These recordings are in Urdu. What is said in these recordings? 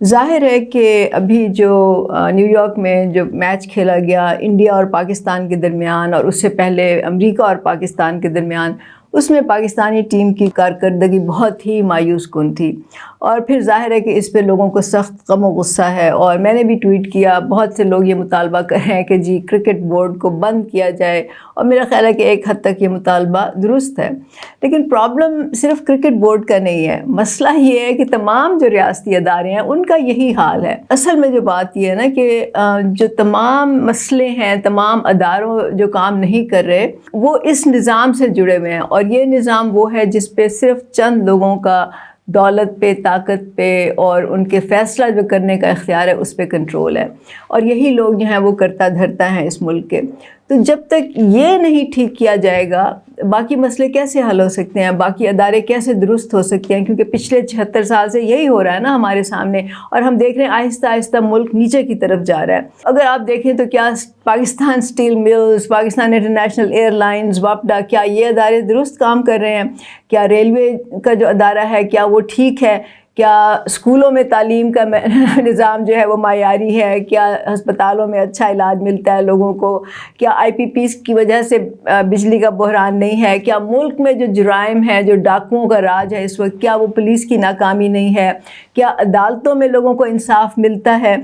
ظاہر ہے کہ ابھی جو نیو یارک میں جو میچ کھیلا گیا انڈیا اور پاکستان کے درمیان، اور اس سے پہلے امریکہ اور پاکستان کے درمیان، اس میں پاکستانی ٹیم کی کارکردگی بہت ہی مایوس کن تھی، اور پھر ظاہر ہے کہ اس پہ لوگوں کو سخت غم و غصہ ہے، اور میں نے بھی ٹویٹ کیا، بہت سے لوگ یہ مطالبہ کر رہے ہیں کہ جی کرکٹ بورڈ کو بند کیا جائے، اور میرا خیال ہے کہ ایک حد تک یہ مطالبہ درست ہے، لیکن پرابلم صرف کرکٹ بورڈ کا نہیں ہے، مسئلہ یہ ہے کہ تمام جو ریاستی ادارے ہیں ان کا یہی حال ہے۔ اصل میں جو بات یہ ہے نا کہ جو تمام مسئلے ہیں، تمام اداروں جو کام نہیں کر رہے، وہ اس نظام سے جڑے ہوئے ہیں، اور یہ نظام وہ ہے جس پہ صرف چند لوگوں کا دولت پہ، طاقت پہ اور ان کے فیصلہ جو کرنے کا اختیار ہے اس پہ کنٹرول ہے، اور یہی لوگ جو ہیں وہ کرتا دھرتا ہیں اس ملک کے۔ تو جب تک یہ نہیں ٹھیک کیا جائے گا، باقی مسئلے کیسے حل ہو سکتے ہیں، باقی ادارے کیسے درست ہو سکتے ہیں، کیونکہ پچھلے 76 سال سے یہی ہو رہا ہے نا ہمارے سامنے، اور ہم دیکھ رہے ہیں آہستہ آہستہ ملک نیچے کی طرف جا رہا ہے۔ اگر آپ دیکھیں تو کیا Pakistan steel mills, Pakistan international airlines, واپڈا، کیا یہ ادارے درست کام کر رہے ہیں؟ کیا ریلوے کا جو ادارہ ہے کیا وہ ٹھیک ہے؟ کیا اسکولوں میں تعلیم کا نظام جو ہے وہ معیاری ہے؟ کیا ہسپتالوں میں اچھا علاج ملتا ہے لوگوں کو؟ کیا آئی پی پیز کی وجہ سے بجلی کا بحران نہیں ہے؟ کیا ملک میں جو جرائم ہے، جو ڈاکوؤں کا راج ہے اس وقت، کیا وہ پولیس کی ناکامی نہیں ہے؟ کیا عدالتوں میں لوگوں کو انصاف ملتا ہے؟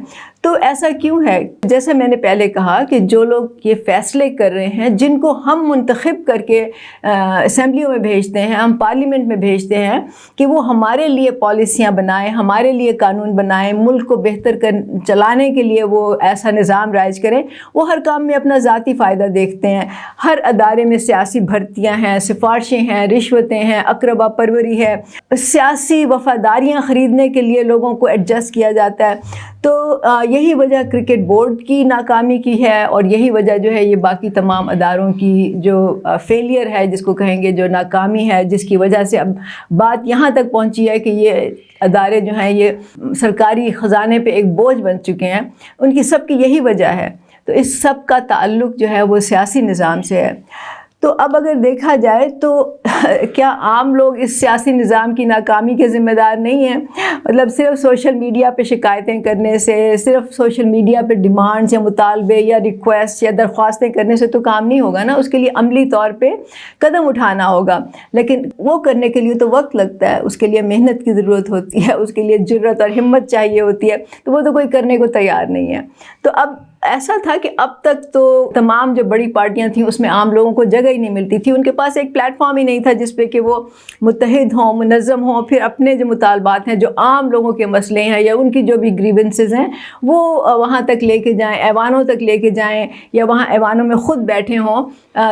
تو ایسا کیوں ہے؟ جیسے میں نے پہلے کہا کہ جو لوگ یہ فیصلے کر رہے ہیں، جن کو ہم منتخب کر کے اسمبلیوں میں بھیجتے ہیں، ہم پارلیمنٹ میں بھیجتے ہیں کہ وہ ہمارے لیے پالیسیاں بنائیں، ہمارے لیے قانون بنائیں، ملک کو بہتر چلانے کے لیے وہ ایسا نظام رائج کریں، وہ ہر کام میں اپنا ذاتی فائدہ دیکھتے ہیں۔ ہر ادارے میں سیاسی بھرتیاں ہیں، سفارشیں ہیں، رشوتیں ہیں، اقربا پروری ہے، سیاسی وفاداریاں خریدنے کے لیے لوگوں کو ایڈجسٹ کیا جاتا ہے۔ تو یہی وجہ کرکٹ بورڈ کی ناکامی کی ہے، اور یہی وجہ جو ہے یہ باقی تمام اداروں کی جو فیلئر ہے، جس کو کہیں گے، جو ناکامی ہے، جس کی وجہ سے اب بات یہاں تک پہنچی ہے کہ یہ ادارے جو ہیں یہ سرکاری خزانے پہ ایک بوجھ بن چکے ہیں، ان کی سب کی یہی وجہ ہے۔ تو اس سب کا تعلق جو ہے وہ سیاسی نظام سے ہے۔ تو اب اگر دیکھا جائے تو کیا عام لوگ اس سیاسی نظام کی ناکامی کے ذمہ دار نہیں ہیں؟ مطلب صرف سوشل میڈیا پہ شکایتیں کرنے سے، صرف سوشل میڈیا پہ ڈیمانڈز یا مطالبے یا ریکویسٹ یا درخواستیں کرنے سے تو کام نہیں ہوگا نا، اس کے لیے عملی طور پہ قدم اٹھانا ہوگا، لیکن وہ کرنے کے لیے تو وقت لگتا ہے، اس کے لیے محنت کی ضرورت ہوتی ہے، اس کے لیے جرأت اور ہمت چاہیے ہوتی ہے، تو وہ تو کوئی کرنے کو تیار نہیں ہے۔ تو اب ایسا تھا کہ اب تک تو تمام جو بڑی پارٹیاں تھیں اس میں عام لوگوں کو جگہ ہی نہیں ملتی تھی، ان کے پاس ایک پلیٹ فارم ہی نہیں تھا جس پہ کہ وہ متحد ہوں، منظم ہوں، پھر اپنے جو مطالبات ہیں، جو عام لوگوں کے مسئلے ہیں یا ان کی جو بھی گریونسز ہیں، وہ وہاں تک لے کے جائیں، ایوانوں تک لے کے جائیں، یا وہاں ایوانوں میں خود بیٹھے ہوں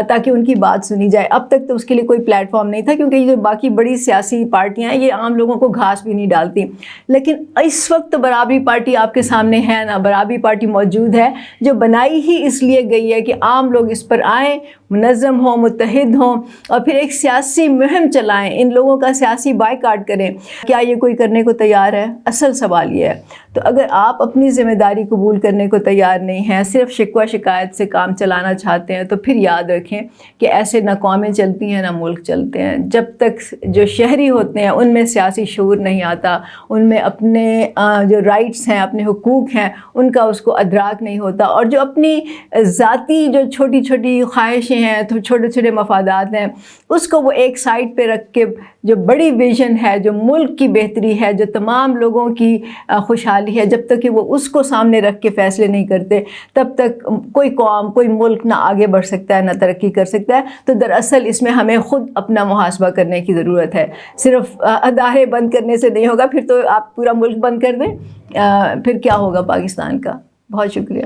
تاکہ ان کی بات سنی جائے۔ اب تک تو اس کے لیے کوئی پلیٹ فارم نہیں تھا، کیونکہ یہ جو باقی بڑی سیاسی پارٹیاں ہیں یہ عام لوگوں کو گھاس بھی نہیں ڈالتی۔ لیکن اس وقت برابری پارٹی آپ کے سامنے ہے نا، برابری پارٹی موجود ہے، جو بنائی ہی اس لیے گئی ہے کہ عام لوگ اس پر آئیں، منظم ہوں، متحد ہوں، اور پھر ایک سیاسی مہم چلائیں، ان لوگوں کا سیاسی بائیکاٹ کریں۔ کیا یہ کوئی کرنے کو تیار ہے؟ اصل سوال یہ ہے۔ تو اگر آپ اپنی ذمہ داری قبول کرنے کو تیار نہیں ہیں، صرف شکوہ شکایت سے کام چلانا چاہتے ہیں، تو پھر یاد رکھیں کہ ایسے نہ قومیں چلتی ہیں نہ ملک چلتے ہیں۔ جب تک جو شہری ہوتے ہیں ان میں سیاسی شعور نہیں آتا، ان میں اپنے جو رائٹس ہیں، اپنے حقوق ہیں، ان کا اس کو ادراک نہیں ہوتا، اور جو اپنی ذاتی جو چھوٹی چھوٹی خواہشیں ہیں، تو چھوٹے چھوٹے مفادات ہیں، اس کو وہ ایک سائڈ پہ رکھ کے جو بڑی ویژن ہے، جو ملک کی بہتری ہے، جو تمام لوگوں کی خوشحالی ہے، جب تک کہ وہ اس کو سامنے رکھ کے فیصلے نہیں کرتے، تب تک کوئی قوم، کوئی ملک نہ آگے بڑھ سکتا ہے، نہ ترقی کر سکتا ہے۔ تو دراصل اس میں ہمیں خود اپنا محاسبہ کرنے کی ضرورت ہے، صرف ادارے بند کرنے سے نہیں ہوگا، پھر تو آپ پورا ملک بند کر دیں، پھر کیا ہوگا پاکستان کا؟ بہت شکریہ۔